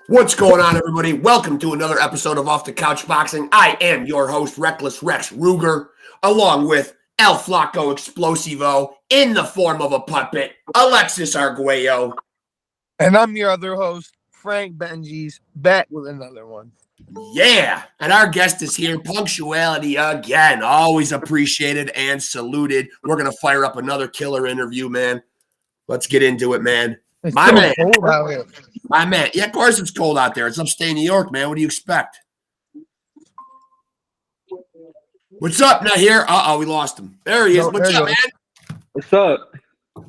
What's going on, everybody? Welcome to another episode of Off the Couch Boxing. I am your host, Reckless Rex Ruger, along with El Flaco Explosivo in the form of a puppet, Alexis Arguello. And I'm your other host, Frank Benji's, back with another one. Yeah, and our guest is here. Punctuality again, always appreciated and saluted. We're going to fire up another killer interview, man. Let's get into it, man. It's My so man. cold out here. My man. Yeah, of course it's cold out there. It's upstate New York, man. What do you expect? What's up, NAHIR? Uh-oh, we lost him. There he is. No, What's there up, you man? What's up?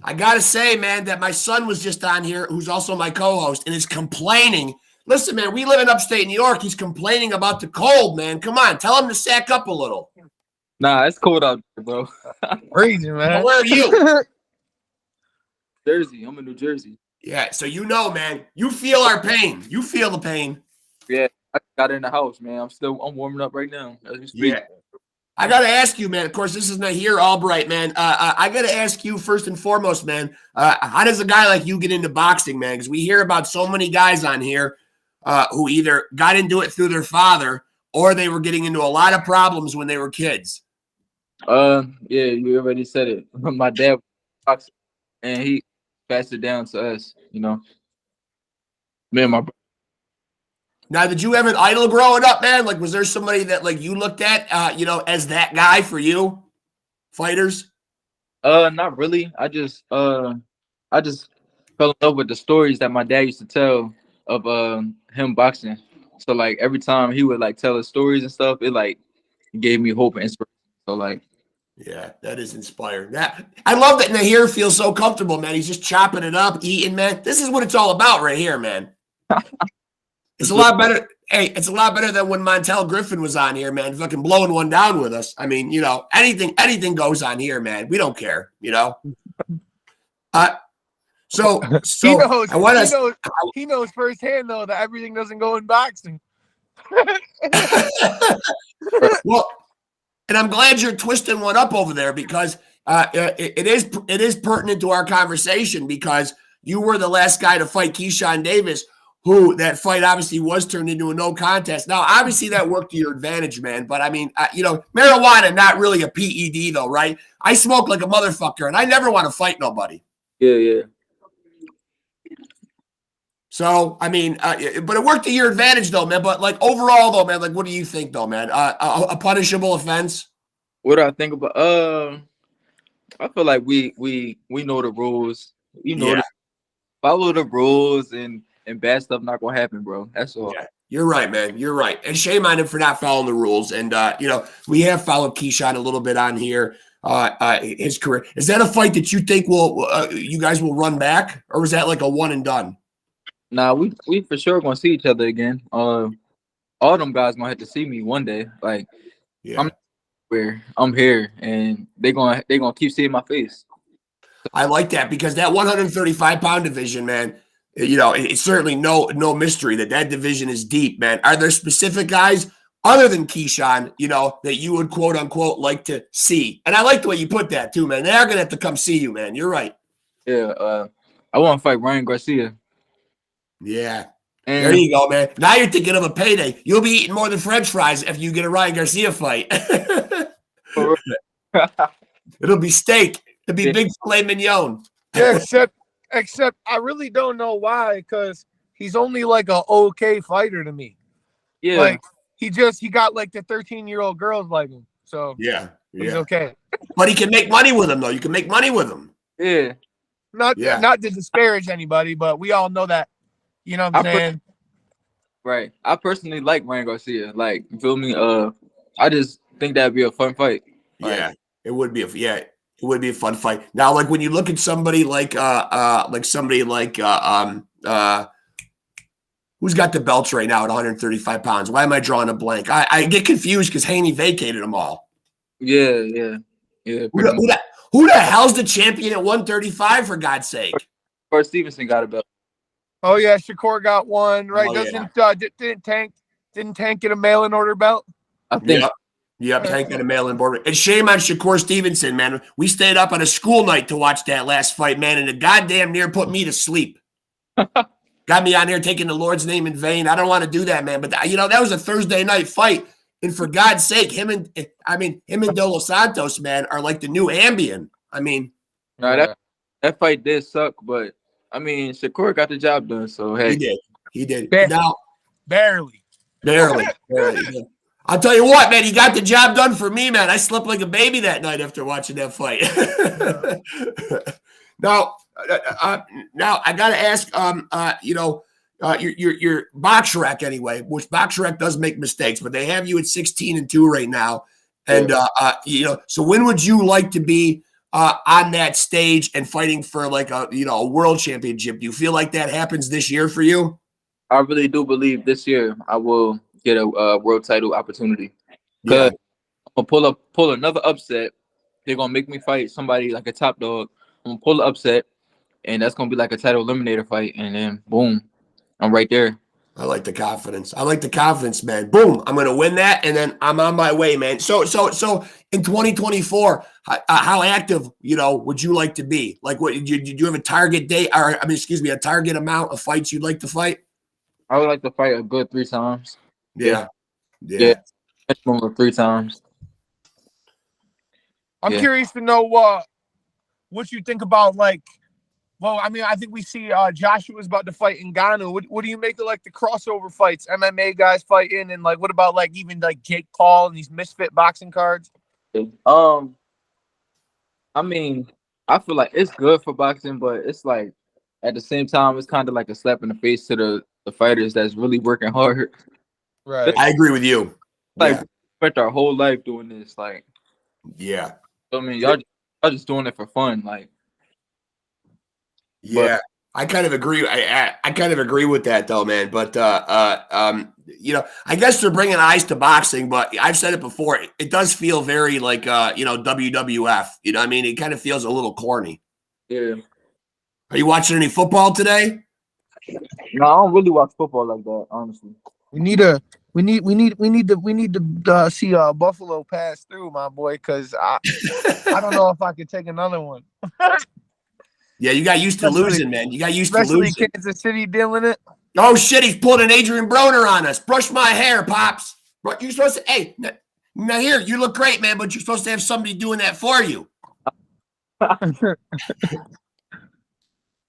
I got to say, man, that my son was just on here, who's also my co-host, and is complaining. Listen, man, we live in upstate New York. He's complaining about the cold, man. Come on, tell him to sack up a little. Nah, it's cold out there, bro. Crazy, man. Well, where are you? Jersey. I'm in New Jersey. Yeah, so you know, man, you feel our pain. You feel the pain. Yeah, I got in the house, man. I'm warming up right now as we speak. Yeah. I got to ask you, man. Of course, this is NAHIR Albright, man. I got to ask you first and foremost, man, how does a guy like you get into boxing, man? Because we hear about so many guys on here who either got into it through their father or they were getting into a lot of problems when they were kids. Yeah, you already said it. My dad was boxing, and he passed it down to us, you know. Me and my brother. Now, did you have an idol growing up, man? Like, was there somebody that, like, you looked at, as that guy for you? Fighters? Not really. I just fell in love with the stories that my dad used to tell of him boxing. So like every time he would like tell his stories and stuff, it like gave me hope and inspiration. So like, yeah, that is inspiring. I love that NAHIR feels so comfortable, man. He's just chopping it up, eating, man. This is what it's all about right here, man. It's a lot better. Hey, it's a lot better than when Montel Griffin was on here, man, fucking blowing one down with us. I mean, anything goes on here, man. We don't care, So he knows firsthand though that everything doesn't go in boxing. Well, and I'm glad you're twisting one up over there because it is pertinent to our conversation because you were the last guy to fight Keyshawn Davis, who that fight obviously was turned into a no contest. Now, obviously that worked to your advantage, man. But I mean, marijuana, not really a PED though, right? I smoke like a motherfucker and I never want to fight nobody. yeah. So, I mean, but it worked to your advantage, though, man. But, like, overall, though, man, like, what do you think, though, man? A punishable offense? What do I think about? I feel like we know the rules. Follow the rules, and bad stuff not gonna happen, bro. That's all. Yeah, you're right, man. You're right. And shame on him for not following the rules. And we have followed Keyshawn a little bit on here. His career, is that a fight that you think you guys will run back, or was that like a one and done? Nah, we for sure gonna see each other again. All them guys gonna have to see me one day. Like, yeah. I'm here, and they gonna keep seeing my face. I like that because that 135-pound division, man. It's certainly no mystery that division is deep, man. Are there specific guys other than Keyshawn, that you would quote unquote like to see? And I like the way you put that too, man. They are gonna have to come see you, man. You're right. Yeah, I want to fight Ryan Garcia. Yeah. And there you go, man. Now you're thinking of a payday. You'll be eating more than French fries if you get a Ryan Garcia fight. It'll be steak. It'll be big filet mignon. Yeah, except I really don't know why, because he's only like a okay fighter to me. Yeah. Like he got like the 13-year-old girls like him. So yeah. He's okay. But he can make money with him, though. You can make money with him. Yeah. Not to disparage anybody, but we all know that. You know what I'm saying? Right. I personally like Ryan Garcia. Like, you feel me? I just think that'd be a fun fight. Yeah, it would be a fun fight. Now, like when you look at somebody like who's got the belts right now at 135 pounds? Why am I drawing a blank? I get confused because Haney vacated them all. Yeah. Who the hell's the champion at 135, for God's sake? First Stevenson got a belt. Oh yeah, Shakur got one, right? Didn't Tank get a mail-in order belt? I think. Yep, Tank got a mail-in order. And shame on Shakur Stevenson, man. We stayed up on a school night to watch that last fight, man, and it goddamn near put me to sleep. got me on here taking the Lord's name in vain. I don't want to do that, man. But that was a Thursday night fight, and for God's sake, him and De Los Santos, man, are like the new Ambien. I mean, no, that fight did suck, but I mean, Shakur got the job done. So hey, he did. Barely. I'll tell you what, man, he got the job done for me, man. I slept like a baby that night after watching that fight. Now I got to ask, your BoxRec anyway, which BoxRec does make mistakes, but they have you at 16-2 right now. And, so when would you like to be on that stage and fighting for like a world championship? Do you feel like that happens this year for you? I really do believe this year I will get a world title opportunity. Because I'm gonna pull another upset. They're gonna make me fight somebody like a top dog. I'm gonna pull the upset, and that's gonna be like a title eliminator fight, and then boom, I'm right there. I like the confidence. Man. Boom, I'm gonna win that, and then I'm on my way, man. So in 2024, how active would you like to be? Like, what do you have a target date, or a target amount of fights you'd like to fight? I would like to fight a good 3 times. Yeah. Minimum of 3 times. I'm curious to know what you think about, like, well, I mean, I think we see Joshua's about to fight in Ghana. What do you make of like the crossover fights, MMA guys fighting, and like what about like even like Jake Paul and these misfit boxing cards? I mean, I feel like it's good for boxing, but it's like at the same time, it's kind of like a slap in the face to the fighters that's really working hard. Right. I agree with you. Like, spent our whole life doing this. Like, yeah. I mean, y'all just doing it for fun. Like, yeah. I kind of agree. I kind of agree with that though, man. But I guess they're bringing eyes to boxing. But I've said it before. It does feel very like WWF. You know what I mean? It kind of feels a little corny. Yeah. Are you watching any football today? No, I don't really watch football like that, honestly. We need to see Buffalo pass through, my boy, because I don't know if I could take another one. Yeah, you got used to losing, man. You got used to especially losing. Kansas City dealing it. Oh shit, he's pulling an Adrian Broner on us. Brush my hair, Pops. You're supposed to. Hey, now here, you look great, man, but you're supposed to have somebody doing that for you.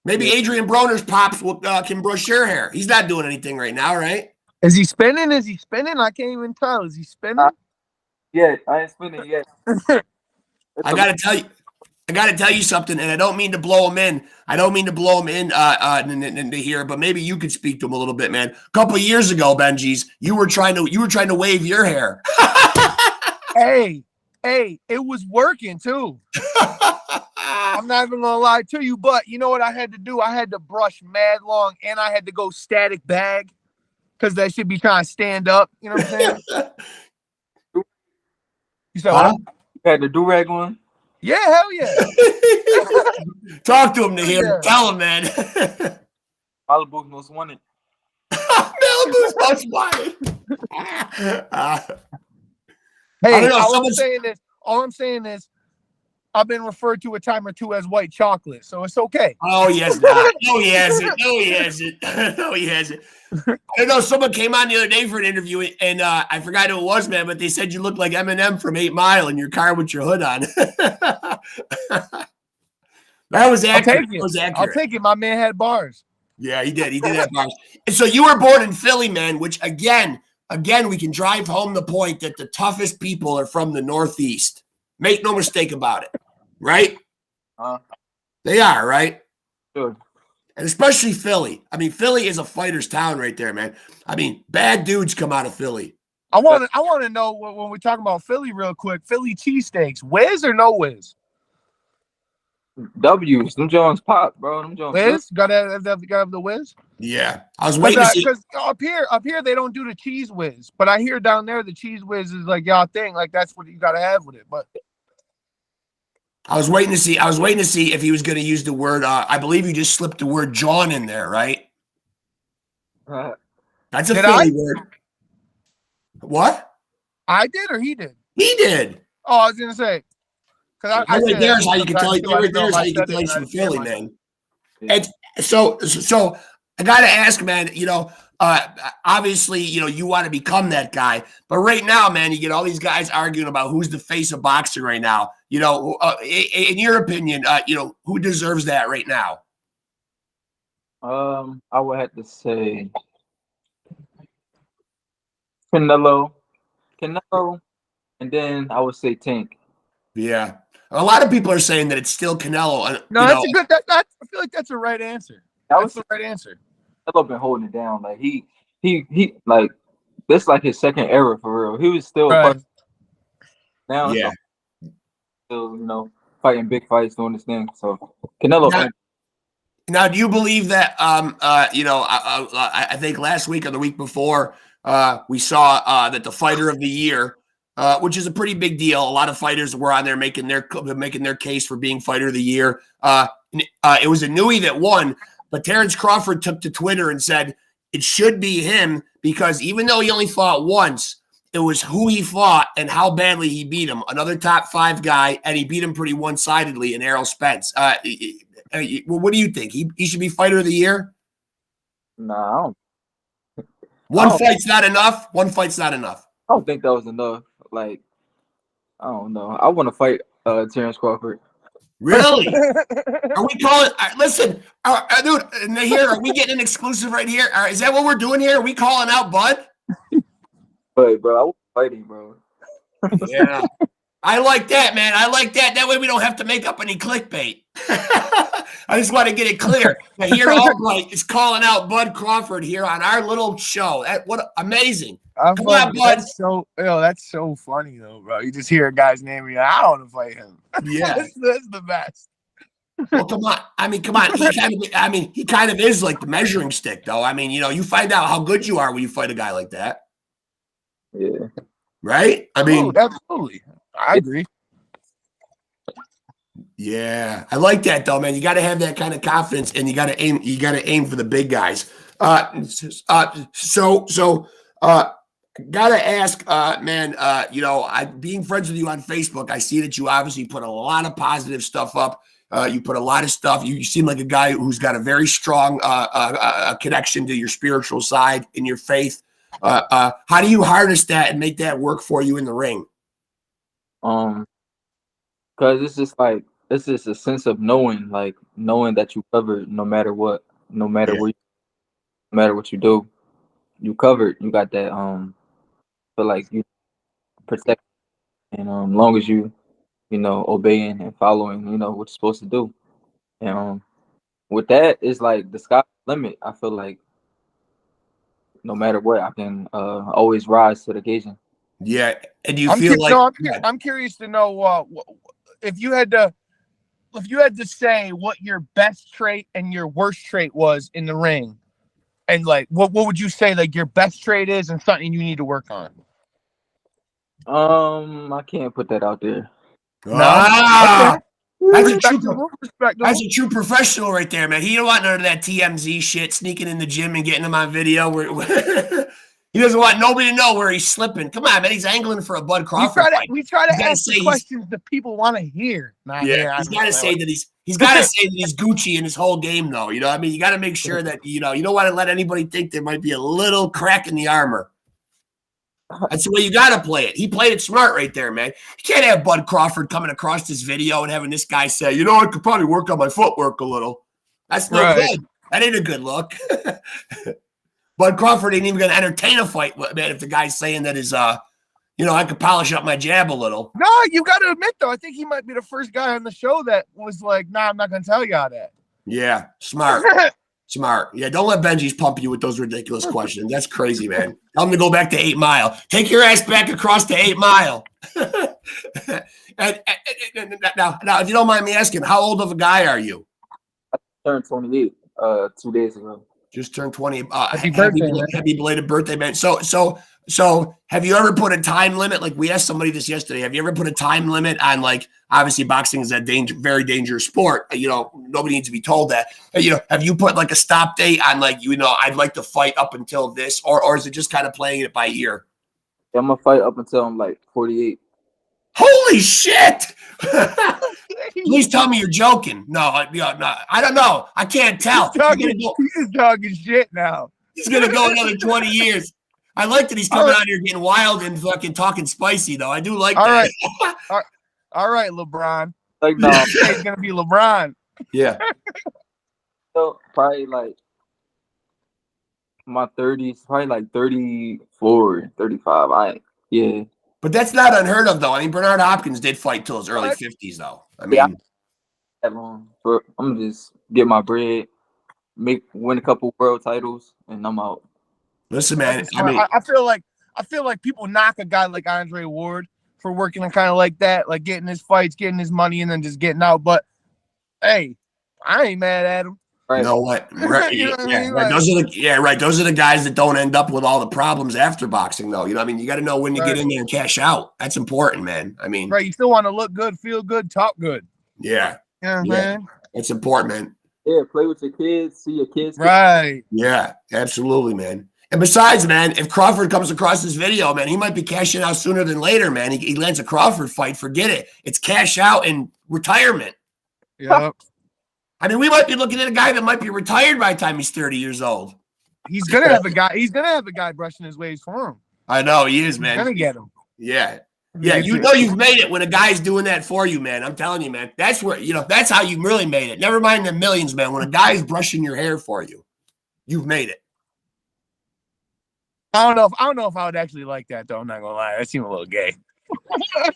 Maybe Adrian Broner's Pops can brush your hair. He's not doing anything right now, right? Is he spinning? I can't even tell. Is he spinning? Yeah, I ain't spinning yet. I gotta tell you something, and I don't mean to blow him in. Into here, but maybe you could speak to him a little bit, man. A couple of years ago, Benji's, you were trying to wave your hair. Hey, it was working too. I'm not even gonna lie to you, but you know what I had to do? I had to brush mad long, and I had to go static bag because that should be trying to stand up. You know what I'm saying? You said what? You had the do-rag on? Yeah, hell yeah. Talk to him, NAHIR. Yeah. Tell him, man. Malibu's most wanted. Malibu's most wanted. Hey, all I'm saying is I've been referred to a time or two as white chocolate, so it's okay. Oh, yes, not. No, he hasn't. No, he hasn't. I don't know. Someone came on the other day for an interview, and I forgot who it was, man, but they said you looked like Eminem from 8 Mile in your car with your hood on. That was accurate. I'll take it. My man had bars. Yeah, he did. He did have bars. And so you were born in Philly, man, which, again, we can drive home the point that the toughest people are from the Northeast. Make no mistake about it, right? They are, right? Sure. And especially Philly. I mean, Philly is a fighter's town right there, man. I mean, bad dudes come out of Philly. I want to know when we're talking about Philly real quick, Philly cheesesteaks, whiz or no whiz? W's. Them Jones pop, bro. Them Jones. Whiz? Gotta have the whiz? Yeah. I was waiting to see. Because up here they don't do the cheese whiz. But I hear down there the cheese whiz is like y'all thing. Like that's what you gotta have with it. But I was waiting to see if he was going to use the word. I believe you just slipped the word "John" in there, right? That's a Philly word. What? I did, or he did? He did. Oh, I was gonna say. Because right there's how you can tell. Right there's how you can tell he's from Philly, man. And so I got to ask, man, obviously, you want to become that guy. But right now, man, you get all these guys arguing about who's the face of boxing right now. In your opinion, who deserves that right now? I would have to say Canelo, and then I would say Tank. Yeah. A lot of people are saying that it's still Canelo. No, that's a good. I feel like that's a right answer. That's the right answer. Canelo been holding it down. Like he like this like his second era for real. He was still now. Yeah. Still fighting big fights, doing this thing. So Canelo. Now, do you believe that? I think last week or the week before, we saw that the Fighter of the Year, which is a pretty big deal. A lot of fighters were on there making their case for being Fighter of the Year. It was a newie that won, but Terrence Crawford took to Twitter and said it should be him because even though he only fought once, it was who he fought and how badly he beat him. Another top 5 guy, and he beat him pretty one-sidedly in Errol Spence. What do you think? He should be Fighter of the Year? No. One fight's not enough? One fight's not enough. I don't think that was enough. Like, I don't know. I want to fight Terrence Crawford. Really? Are we calling? Listen, dude, NAHIR, are we getting an exclusive right here? Is that what we're doing here? Are we calling out Bud? But, bro, I want to fight him, bro. Yeah. I like that, man. I like that. That way we don't have to make up any clickbait. I just want to get it clear. NAHIR Albright is calling out Bud Crawford here on our little show. What amazing. Come on, Bud. That's so funny, though, bro. You just hear a guy's name and you're like, I don't want to fight him. Yeah. that's the best. Well, come on. I mean, come on. He kind of is like the measuring stick, though. I mean, you find out how good you are when you fight a guy like that. Yeah. Right? I mean, absolutely. I agree. Yeah, I like that though, man. You got to have that kind of confidence, and you got to aim. You got to aim for the big guys. Gotta ask, man. Being friends with you on Facebook, I see that you obviously put a lot of positive stuff up. You put a lot of stuff. You seem like a guy who's got a very strong connection to your spiritual side in your faith. How do you harness that and make that work for you in the ring? Because it's just a sense of knowing that you covered no matter what, no matter what you do, you covered. You got that feel like you protect, and long as you obeying and following what you're supposed to do, and with that it's like the sky's the limit. I feel like no matter what, I can always rise to the occasion. Yeah, and you feel like I'm curious to know if you had to say what your best trait and your worst trait was in the ring, and like what would you say like your best trait is and something you need to work on? I can't put that out there. Okay. That's a true professional right there, man. He don't want none of that TMZ shit, sneaking in the gym and getting him on video. He doesn't want nobody to know where he's slipping. Come on, man. He's angling for a Bud Crawford fight. We try to ask the questions that people want to hear. He's got to say that he's got to say that he's Gucci in his whole game, though. You know what I mean? You got to make sure that, you don't want to let anybody think there might be a little crack in the armor. That's the way you got to play it. He played it smart right there, man. You can't have Bud Crawford coming across this video and having this guy say, I could probably work on my footwork a little. That's no good. That ain't a good look. Bud Crawford ain't even going to entertain a fight, man, if the guy's saying that his, I could polish up my jab a little. No, you got to admit, though, I think he might be the first guy on the show that was like, nah, I'm not going to tell y'all that. Yeah, smart. Smart. Yeah, don't let Benji's pump you with those ridiculous questions. That's crazy, man. Tell him to go back to 8 Mile. Take your ass back across to 8 Mile. and now, if you don't mind me asking, how old of a guy are you? I turned 28 2 days ago. Just turned 20. Happy birthday, happy belated birthday, man. So have you ever put a time limit? Like we asked somebody this yesterday. Have you ever put a time limit on, like, obviously boxing is a very dangerous sport. Nobody needs to be told that. Have you put like a stop date on, like, I'd like to fight up until this, or is it just kind of playing it by ear? Yeah, I'm gonna fight up until I'm like 48. Holy shit! Please tell me you're joking. No, I don't know. I can't tell. He's talking shit now. He's gonna go another 20 years. I like that he's coming out here getting wild and fucking talking spicy, though. I do like that. Right. All right, LeBron. Like, no. He's gonna be LeBron. Yeah. So probably like my 30s, probably like 34, 35. Yeah. But that's not unheard of, though. I mean, Bernard Hopkins did fight till his early 50s, though. I mean, that long. I'm gonna just get my bread, win a couple world titles, and I'm out. Listen, man. I feel like people knock a guy like Andre Ward for working kind of like that, like getting his fights, getting his money, and then just getting out. But hey, I ain't mad at him. Right. You know what? Right. You know what I mean? Right. Those are the guys that don't end up with all the problems after boxing, though. You know what I mean? You got to know when to get in there and cash out. That's important, man. I mean, right. You still want to look good, feel good, talk good. Yeah. You know what man. It's important, man. Yeah, play with your kids, see your kids. Right. Yeah, absolutely, man. And besides, man, if Crawford comes across this video, man, he might be cashing out sooner than later, man. He lands a Crawford fight, forget it. It's cash out and retirement. Yep. I mean, we might be looking at a guy that might be retired by the time he's 30 years old. He's gonna have a guy brushing his ways for him. I know he is, man. He's gonna get him. Yeah. Yeah, you know you've made it when a guy's doing that for you, man. I'm telling you, man. That's where, that's how you really made it. Never mind the millions, man. When a guy's brushing your hair for you, you've made it. I don't know if I would actually like that, though. I'm not gonna lie. That seemed a little gay. I'm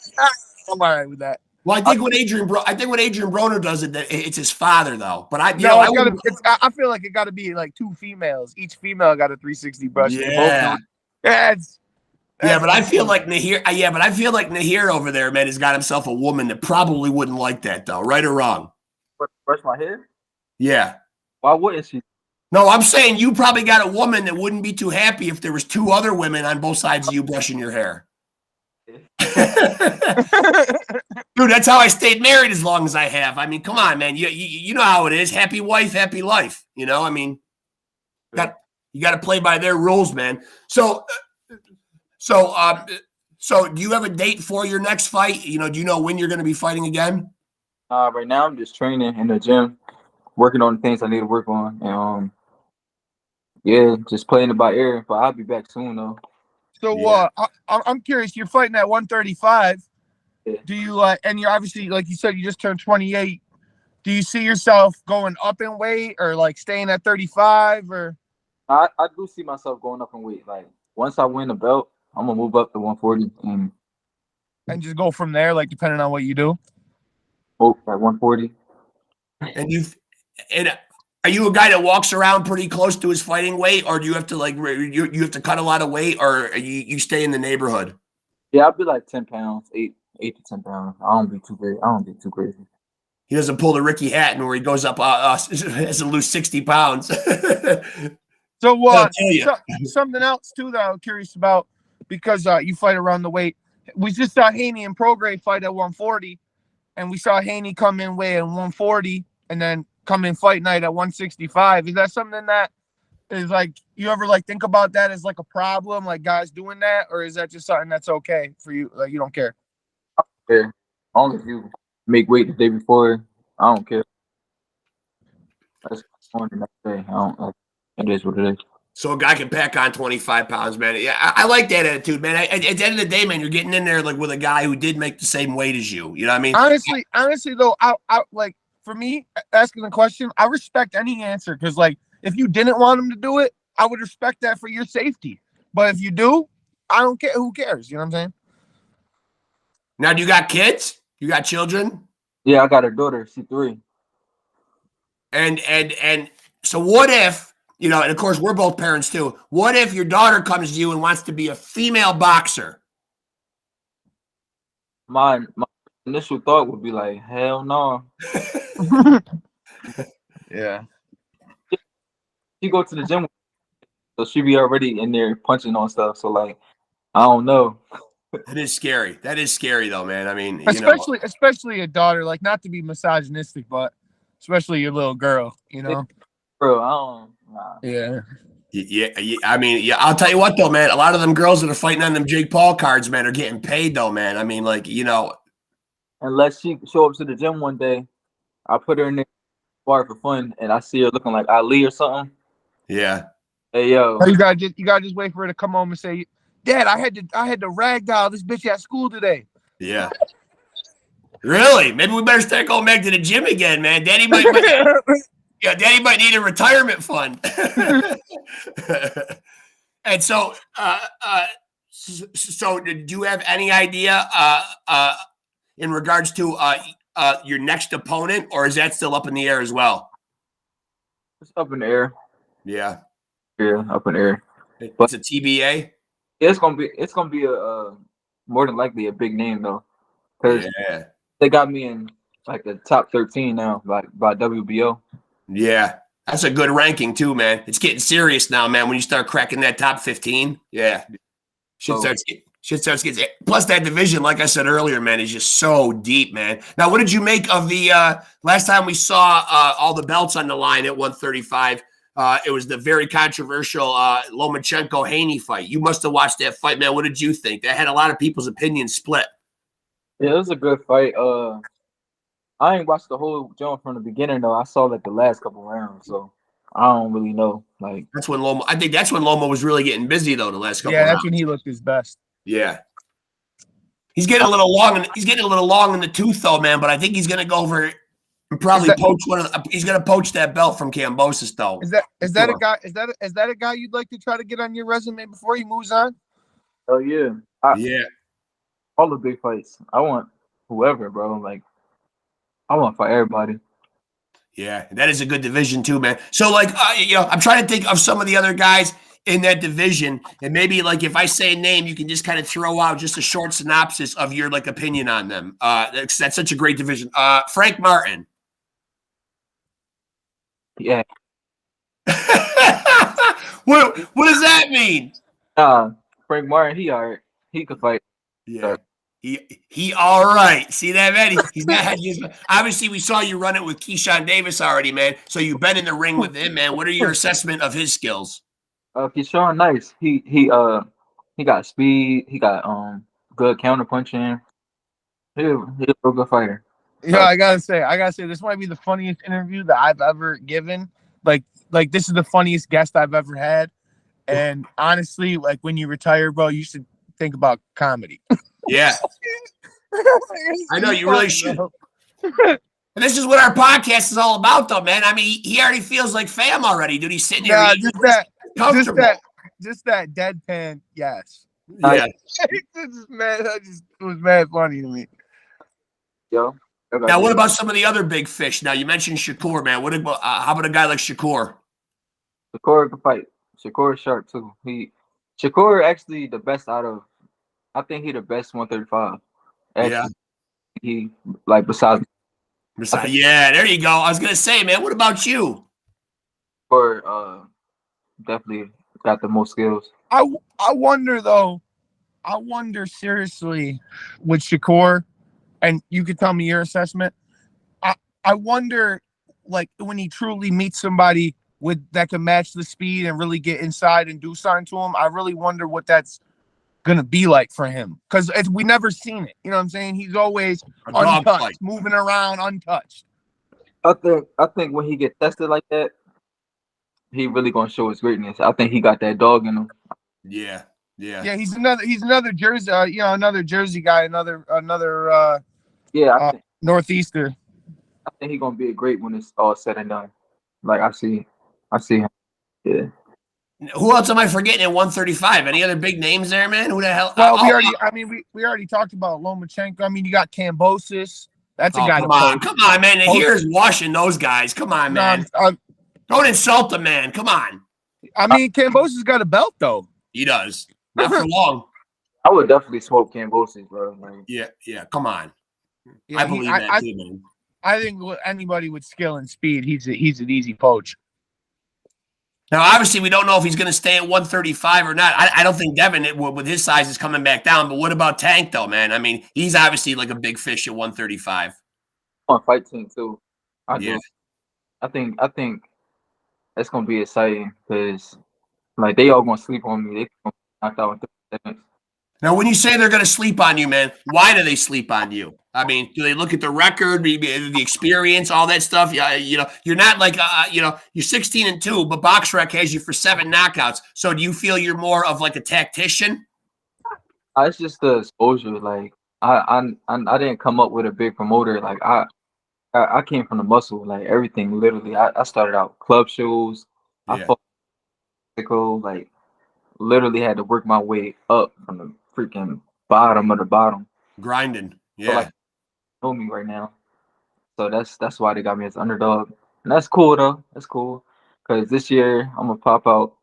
all right with that. Well, I think when Adrian Broner does it, it's his father, though. But I feel like it got to be like two females. Each female got a 360 brush. Yeah. But I feel like Nahir over there, man, has got himself a woman that probably wouldn't like that, though. Right or wrong? Brush my hair? Yeah. Why wouldn't she? No, I'm saying you probably got a woman that wouldn't be too happy if there was two other women on both sides of you brushing your hair. Dude, that's how I stayed married as long as I have. I mean, come on, man. You know how it is. Happy wife, happy life. I mean, you got to play by their rules, man. So do you have a date for your next fight? Do you know when you're going to be fighting again? Right now I'm just training in the gym, working on the things I need to work on, and just playing it by ear. But I'll be back soon, though. So I'm curious. You're fighting at 135. Yeah. Do you and you're obviously, like you said, you just turned 28. Do you see yourself going up in weight or like staying at 35 or? I do see myself going up in weight. Like once I win the belt, I'm gonna move up to 140 and just go from there. Like depending on what you do. Oh, at 140. And are you a guy that walks around pretty close to his fighting weight, or do you have to you have to cut a lot of weight, or you stay in the neighborhood? Yeah, I'll be like 10 pounds, 8 to 10 pounds. I don't be too crazy. He doesn't pull the Ricky Hatton where he goes up has to lose 60 pounds. So something else too that I'm curious about, because you fight around the weight. We just saw Haney and Prograis fight at 140, and we saw Haney come in weigh at 140, and then come in fight night at 165. Is that something that is like you ever think about that as like a problem, like guys doing that, or is that just something that's okay for you? Like you don't care? I don't care. As long as you make weight the day before, I don't care. That's on the next day. It is what it is. So a guy can pack on 25 pounds, man. Yeah, I like that attitude, man. At the end of the day, man, you're getting in there with a guy who did make the same weight as you. You know what I mean? Honestly, though, I like. For me, asking the question, I respect any answer because, if you didn't want him to do it, I would respect that for your safety. But if you do, I don't care. Who cares? You know what I'm saying? Now, do you got kids? You got children? Yeah, I got a daughter. She's 3. And so what if, and of course, we're both parents too. What if your daughter comes to you and wants to be a female boxer? My initial thought would be like, hell no. Yeah. She go to the gym, so she be already in there punching on stuff. So I don't know. That is scary. That is scary though, man. I mean, especially a daughter. Not to be misogynistic, but especially your little girl. Bro, I don't. Nah. Yeah. Yeah, I mean, yeah, I'll tell you what though, man. A lot of them girls that are fighting on them Jake Paul cards, man, are getting paid though, man. I mean, like, Unless she show up to the gym one day, I put her in there bar for fun, and I see her looking like Ali or something. yeah. Hey yo, You gotta just wait for her to come home and say, "Dad, I had to ragdoll this bitch at school today." Yeah. Really? Maybe we better start going back to the gym again, man. Daddy might need a retirement fund. And so, so do you have any idea in regards to your next opponent, or is that still up in the air as well? it's up in the air. Yeah. Yeah, up in the air. It's a TBA. It's gonna be a more than likely a big name though, because Yeah. they got me in like the top 13 now, like by WBO. Yeah. That's a good ranking too, man. It's getting serious now, man. When you start cracking that top 15, yeah, shit starts getting. Plus, that division, like I said earlier, man, is just so deep, man. Now, what did you make of the last time we saw all the belts on the line at 135? It was the very controversial Lomachenko-Haney fight. You must have watched that fight, man. What did you think? That had a lot of people's opinions split. Yeah, it was a good fight. I ain't watched the whole jump from the beginning though. I saw like the last couple rounds, so I don't really know. Like That's when Loma. I think that's when Loma was really getting busy though. The last couple. Yeah, that's rounds. when he looked his best. Yeah. He's getting a little long, and he's getting a little long in the tooth, though, man. But I think he's going to go over and probably poach one of. He's going to poach that belt from Kambosos, though. Is that a guy? Is that a guy you'd like to try to get on your resume before he moves on? oh yeah, Yeah. all the big fights. I want whoever, bro. Like I want for everybody. Yeah, that is a good division too, man. So, like, I'm trying to think of some of the other guys in that division, and maybe like if I say a name, you can just kind of throw out just a short synopsis of your like opinion on them. That's such a great division. Frank Martin. Yeah. What does that mean? Frank Martin, he alright. He could fight. Yeah. He all right. See that, man? He's not. Obviously, we saw you run it with Keyshawn Davis already, man. So you've been in the ring with him, man. What are your assessment of his skills? Keyshawn, nice. He got speed. He got good counter punching. He's a real good fighter. Yeah, I gotta say, this might be the funniest interview that I've ever given. Like this is the funniest guest I've ever had. And honestly, like when you retire, bro, you should think about comedy. Yeah. I know you really should. And this is what our podcast is all about, though, man. I mean, he already feels like fam already, dude. He's sitting here just that deadpan, yes. Yeah. It was mad funny to me. Yo. Now, what about some of the other big fish? Now, you mentioned Shakur, man. What about how about a guy like Shakur? Shakur can fight. Shakur is sharp too. Shakur actually the best out of. I think he the best 135. Actually, Yeah. He like besides. Yeah, there you go. I was gonna say, man. What about you? Or definitely got the most skills. I wonder though. I wonder seriously with Shakur, and you could tell me your assessment. I wonder, like when he truly meets somebody that can match the speed and really get inside and do something to him. I really wonder what that's gonna be like for him, because we never seen it. You know what I'm saying? He's always untouched, moving around untouched. I think when he get tested like that, he really gonna show his greatness. I think he got that dog in him. Yeah. He's another Jersey, another Jersey guy, another Northeaster. I think he's gonna be a great when it's all said and done. Like I see him. Yeah. Who else am I forgetting at 135? Any other big names there, man? Who the hell? Well, we already talked about Lomachenko. I mean, you got Kambosos. That's a guy. Come on, man. Here's washing those guys. Come on, man. Don't insult the man. Come on. I mean, Kambosos got a belt though. He does. Not for long. I would definitely smoke Kambosos, bro. Like, yeah. Come on. Yeah, I believe that too, man. I think anybody with skill and speed, he's an easy poach. Now, obviously, we don't know if he's going to stay at 135 or not. I don't think Devin, with his size, is coming back down. But what about Tank, though, man? I mean, he's obviously like a big fish at 135. On fight team too. I think it's gonna be exciting because Like they all gonna sleep on me. They gonna knock out in 30 seconds. Now, when you say they're going to sleep on you, man, why do they sleep on you? I mean, do they look at the record, the experience, all that stuff? Yeah, you're not like, you're 16-2, but BoxRec has you for 7 knockouts. So do you feel you're more of like a tactician? It's just the exposure. Like I didn't come up with a big promoter. Like I came from the muscle. Like everything, literally. I started out club shows. I fought like literally had to work my way up from the freaking bottom of the bottom. Grinding. Yeah. So, like, know me right now. So that's why they got me as underdog. And that's cool though. That's cool. Cause this year I'm gonna pop out.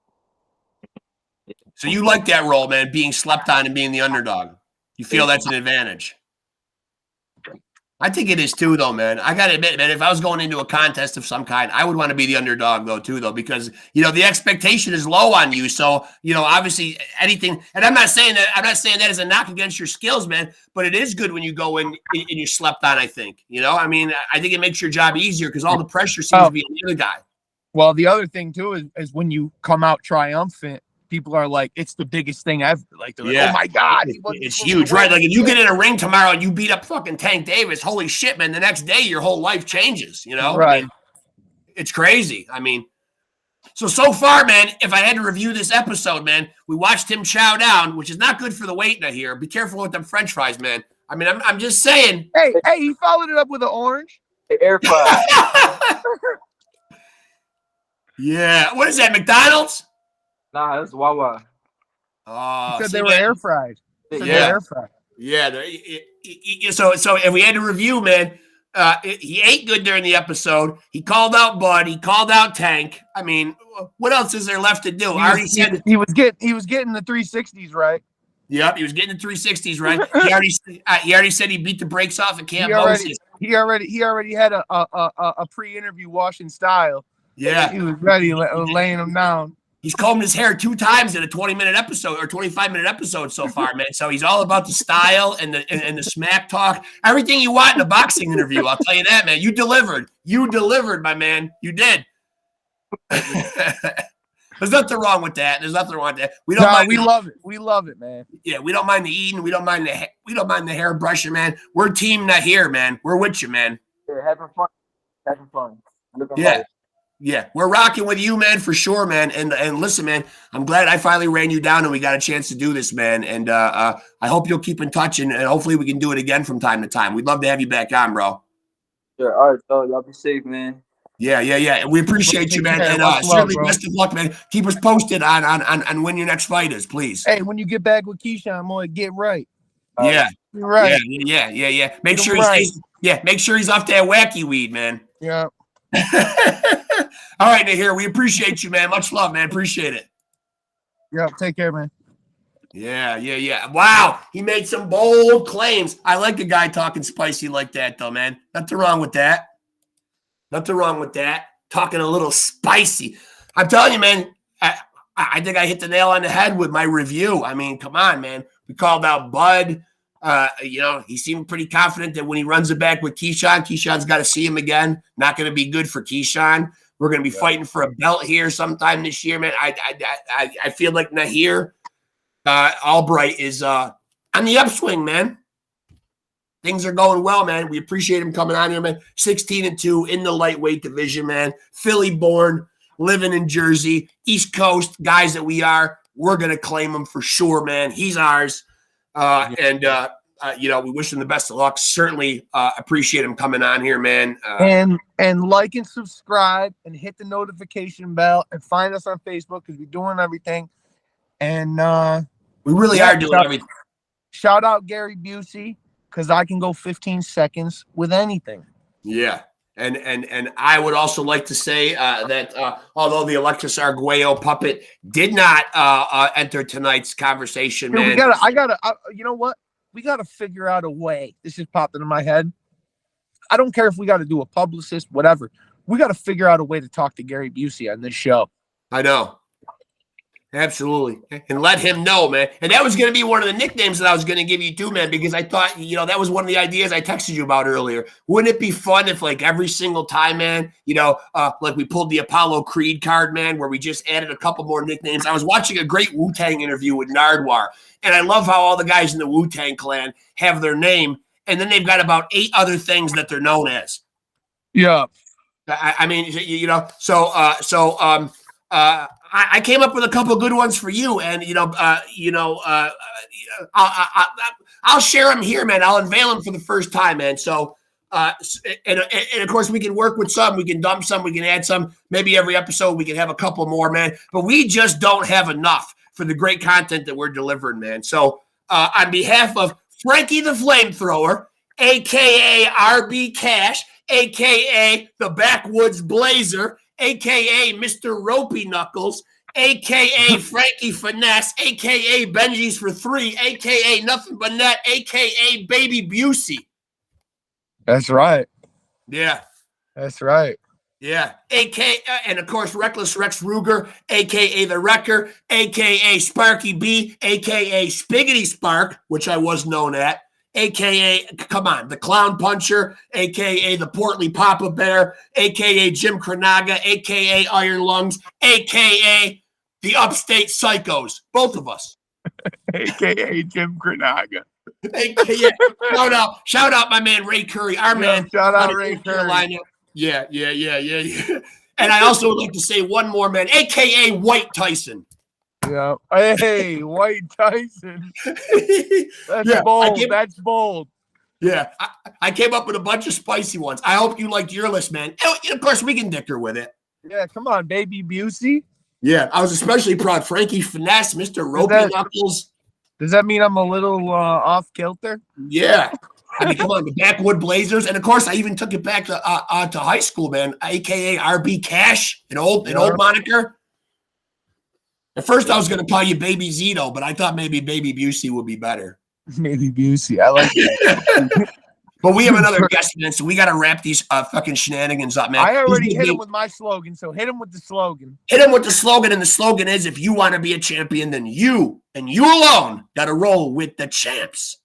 So you like that role, man, being slept on and being the underdog. You feel that's an advantage. I think it is too, though, man. I got to admit, man, if I was going into a contest of some kind, I would want to be the underdog, though, too, though, because, the expectation is low on you. So, obviously anything, and I'm not saying that as a knock against your skills, man, but it is good when you go in and you're slept on, I think. I mean, I think it makes your job easier because all the pressure seems to be on the other guy. Well, the other thing, too, is when you come out triumphant, people are like, it's the biggest thing ever. Like, they're like, oh my God. It's huge, right? Like, if you get in a ring tomorrow and you beat up fucking Tank Davis, holy shit, man, the next day your whole life changes, Right. I mean, it's crazy. I mean, so far, man, if I had to review this episode, man, we watched him chow down, which is not good for the weight here. Be careful with them French fries, man. I mean, I'm just saying. Hey, he followed it up with an orange. Air fry. Yeah. What is that, McDonald's? Nah, it's Wawa. He said they were air fried. Yeah. So if we had to review, man, he ate good during the episode. He called out Bud. He called out Tank. I mean, what else is there left to do? He was getting the 360s right. Yep, he was getting the 360s right. He already said he beat the brakes off of Cam Moses. He already had a pre-interview washing style. Yeah, he was ready, laying him down. He's combed his hair 2 times in a 20-minute episode or 25-minute episode so far, man. So he's all about the style and the smack talk. Everything you want in a boxing interview, I'll tell you that, man. You delivered. You delivered, my man. You did. There's nothing wrong with that. There's nothing wrong with that. We love it. We love it, man. Yeah, we don't mind the eating. We don't mind the hair brushing, man. We're team NAHIR, man. We're with you, man. Yeah, having fun. Yeah. Yeah, we're rocking with you, man, for sure, man. And listen, man, I'm glad I finally ran you down and we got a chance to do this, man. And I hope you'll keep in touch and hopefully we can do it again from time to time. We'd love to have you back on, bro. Sure. All right, so y'all be safe, man. Yeah. We appreciate you, man. And certainly best of luck, man. Keep us posted on when your next fight is, please. Hey, when you get back with Keyshawn, I'm gonna get right. Yeah. Right. Yeah. Make sure he's off that wacky weed, man. Yeah. All right, NAHIR, we appreciate you, man. Much love, man. Appreciate it. Yeah, take care, man. Yeah. Wow, he made some bold claims. I like a guy talking spicy like that, though, man. Nothing wrong with that. Talking a little spicy. I'm telling you, man, I think I hit the nail on the head with my review. I mean, come on, man. We called out Bud. He seemed pretty confident that when he runs it back with Keyshawn's got to see him again. Not going to be good for Keyshawn. We're going to be fighting for a belt here sometime this year, man. I feel like NAHIR Albright is on the upswing, man. Things are going well, man. We appreciate him coming on here, man. 16-2 in the lightweight division, man. Philly born, living in Jersey, East Coast guys that we are. We're going to claim him for sure, man. He's ours. We wish him the best of luck. Certainly appreciate him coming on here, man. And like and subscribe and hit the notification bell and find us on Facebook because we're doing everything. And we really are doing everything. Shout out Gary Busey because I can go 15 seconds with anything. Yeah. And I would also like to say that although the Alexis Arguello puppet did not enter tonight's conversation, man. You know what? We got to figure out a way. This just popped into my head. I don't care if we got to do a publicist, whatever. We got to figure out a way to talk to Gary Busey on this show. I know. Absolutely. And let him know, man. And that was going to be one of the nicknames that I was going to give you too, man, because I thought, that was one of the ideas I texted you about earlier. Wouldn't it be fun if, like, every single time, man, like we pulled the Apollo Creed card, man, where we just added a couple more nicknames. I was watching a great Wu-Tang interview with Nardwar, and I love how all the guys in the Wu-Tang clan have their name, and then they've got about 8 other things that they're known as. Yeah. I mean, I came up with a couple of good ones for you, and I'll share them here, man. I'll unveil them for the first time, man. So, and of course, we can work with some, we can dump some, we can add some. Maybe every episode we can have a couple more, man. But we just don't have enough for the great content that we're delivering, man. So, on behalf of Frankie the Flamethrower, aka RB Cash, aka the Backwoods Blazer, a.k.a. Mr. Ropey Knuckles, a.k.a. Frankie Finesse, a.k.a. Benji's for 3, a.k.a. Nothing But Net, a.k.a. Baby Busey. That's right. Yeah. That's right. Yeah. And of course, Reckless Rex Ruger, a.k.a. The Wrecker, a.k.a. Sparky B, a.k.a. Spiggity Spark, which I was known at, a.k.a. come on, the Clown Puncher, a.k.a. the Portly Papa Bear, a.k.a. Jim Krenaga, a.k.a. Iron Lungs, a.k.a. the Upstate Psychos, both of us. a.k.a. Jim Krenaga. A.k.a. Shout out my man Ray Curry, our man. Shout out Ray Curry. Yeah. And I also would like to say one more, man, a.k.a. White Tyson. Yeah. Hey, White Tyson. That's bold. That's bold. Yeah. I came up with a bunch of spicy ones. I hope you liked your list, man. And of course, we can dicker with it. Yeah, come on, Baby Busey. Yeah, I was especially proud. Frankie Finesse, Mr. Ropey Knuckles. Does that mean I'm a little off kilter? Yeah. I mean, come on, the Backwood Blazers. And of course, I even took it back to high school, man. AKA RB Cash, an old moniker. At first, I was going to call you Baby Zito, but I thought maybe Baby Busey would be better. Baby Busey. I like that. But we have another guest, man, so we got to wrap these fucking shenanigans up, man. I already hit him with my slogan, so hit him with the slogan. Hit him with the slogan, and the slogan is, if you want to be a champion, then you and you alone got to roll with the champs.